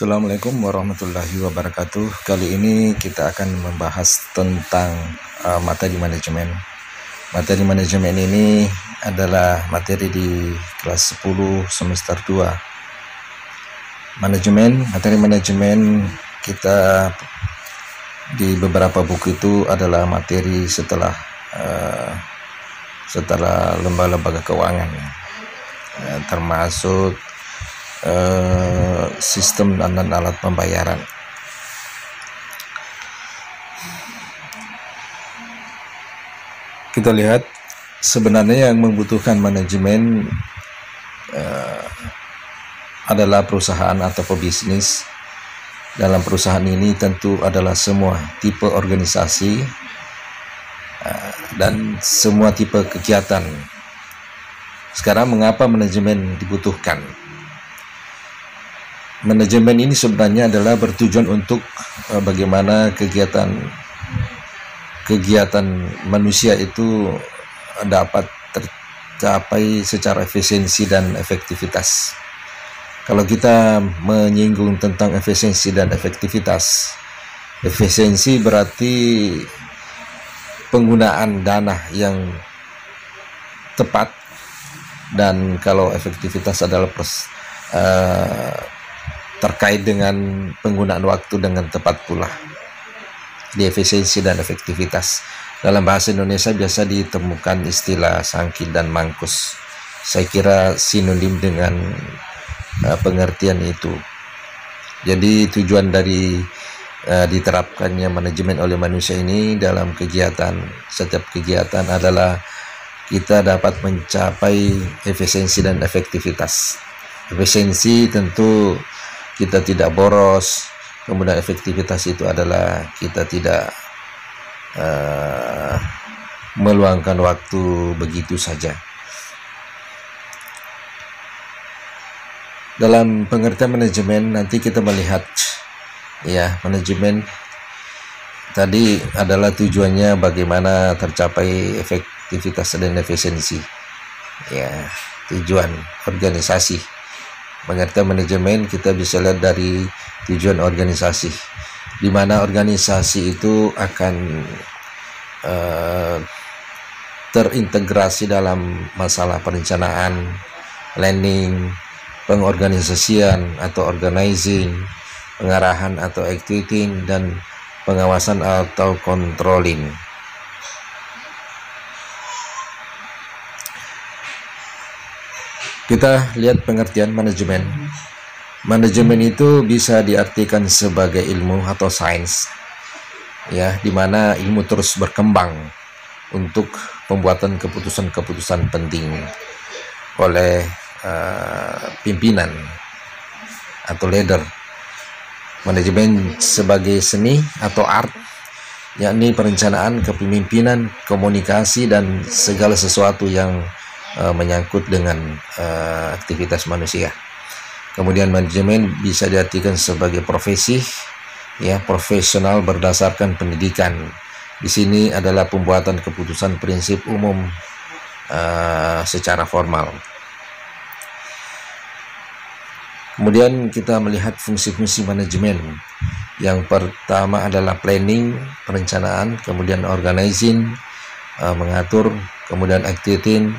Assalamualaikum warahmatullahi wabarakatuh. Kali ini kita akan membahas tentang materi manajemen. Materi manajemen ini adalah materi di kelas 10 semester 2. Materi manajemen kita di beberapa buku itu adalah materi setelah lembaga keuangan, termasuk sistem dan alat pembayaran. Kita lihat sebenarnya yang membutuhkan manajemen adalah perusahaan atau pebisnis. Dalam perusahaan ini tentu adalah semua tipe organisasi dan semua tipe kegiatan. Sekarang mengapa manajemen dibutuhkan? Manajemen ini sebenarnya adalah bertujuan untuk bagaimana kegiatan manusia itu dapat tercapai secara efisiensi dan efektivitas. Kalau kita menyinggung tentang efisiensi dan efektivitas, efisiensi berarti penggunaan dana yang tepat, dan kalau efektivitas adalah terkait dengan penggunaan waktu dengan tepat pula. Di efisiensi dan efektivitas, dalam bahasa Indonesia biasa ditemukan istilah sangkit dan mangkus. Saya kira sinonim dengan pengertian itu. Jadi tujuan dari diterapkannya manajemen oleh manusia ini dalam setiap kegiatan adalah kita dapat mencapai efisiensi dan efektivitas. Efisiensi tentu kita tidak boros, kemudian efektivitas itu adalah kita tidak meluangkan waktu begitu saja. Dalam pengertian manajemen nanti kita melihat manajemen tadi adalah tujuannya bagaimana tercapai efektivitas dan efisiensi. Tujuan organisasi. Pengertian manajemen kita bisa lihat dari tujuan organisasi, di mana organisasi itu akan terintegrasi dalam masalah perencanaan, planning, pengorganisasian atau organizing, pengarahan atau executing, dan pengawasan atau controlling. Kita lihat pengertian manajemen. Manajemen itu bisa diartikan sebagai ilmu atau sains, di mana ilmu terus berkembang untuk pembuatan keputusan-keputusan penting oleh pimpinan atau leader. Manajemen sebagai seni atau art, yakni perencanaan, kepemimpinan, komunikasi, dan segala sesuatu yang menyangkut dengan aktivitas manusia. Kemudian manajemen bisa diartikan sebagai profesi, profesional berdasarkan pendidikan. Di sini adalah pembuatan keputusan prinsip umum secara formal. Kemudian kita melihat fungsi-fungsi manajemen. Yang pertama adalah planning, perencanaan, kemudian organizing, mengatur, kemudian executing,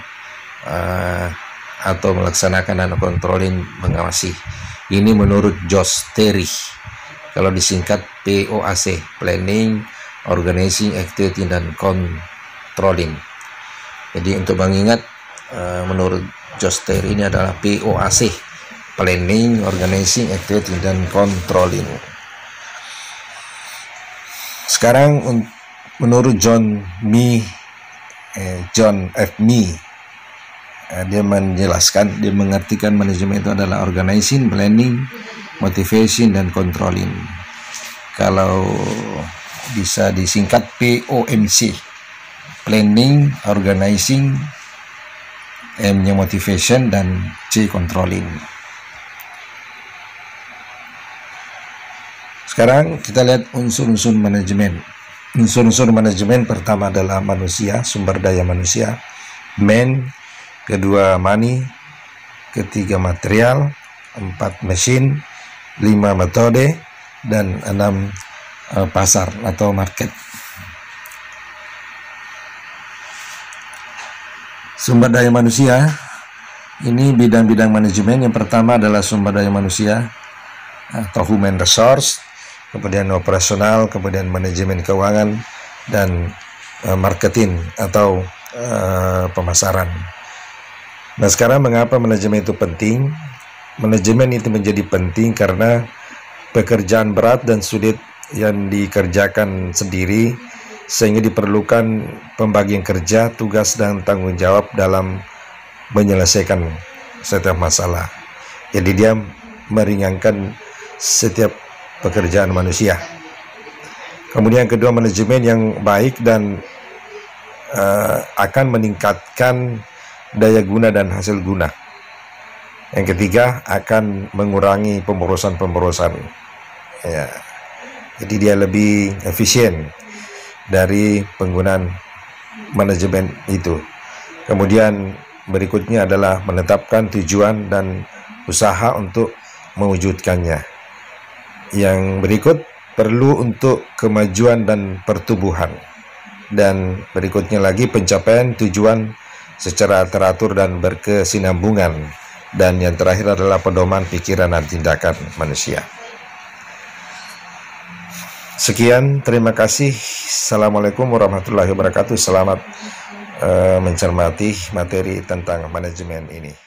atau melaksanakan dan controlling, mengawasi. Ini menurut Josh Terry. Kalau disingkat POAC, planning, organizing, executing, dan controlling. Jadi untuk mengingat, menurut Josh Terry ini adalah POAC, planning, organizing, executing, dan controlling. Sekarang menurut John F. Mee, dia mengartikan manajemen itu adalah organizing, planning, motivation, dan controlling. Kalau bisa disingkat POMC, planning, organizing, M-nya motivation, dan C controlling. Sekarang kita lihat unsur-unsur manajemen. Unsur-unsur manajemen pertama adalah manusia, sumber daya manusia, man, kedua money, ketiga material, 4 mesin, 5 metode, dan 6 pasar atau market. Sumber daya manusia, ini bidang-bidang manajemen. Yang pertama adalah sumber daya manusia atau human resource, kemudian operasional, kemudian manajemen keuangan, dan marketing atau pemasaran. Nah, sekarang mengapa manajemen itu penting? Manajemen itu menjadi penting karena pekerjaan berat dan sulit yang dikerjakan sendiri, sehingga diperlukan pembagian kerja, tugas, dan tanggung jawab dalam menyelesaikan setiap masalah. Jadi dia meringankan setiap pekerjaan manusia. Kemudian kedua, manajemen yang baik dan akan meningkatkan daya guna dan hasil guna. Yang ketiga, akan mengurangi pemborosan. Ya. Jadi dia lebih efisien dari penggunaan manajemen itu. Kemudian berikutnya adalah menetapkan tujuan dan usaha untuk mewujudkannya. Yang berikut perlu untuk kemajuan dan pertumbuhan. Dan berikutnya lagi pencapaian tujuan secara teratur dan berkesinambungan. Dan yang terakhir adalah pedoman pikiran dan tindakan manusia. Sekian, terima kasih. Assalamualaikum warahmatullahi wabarakatuh. Selamat mencermati materi tentang manajemen ini.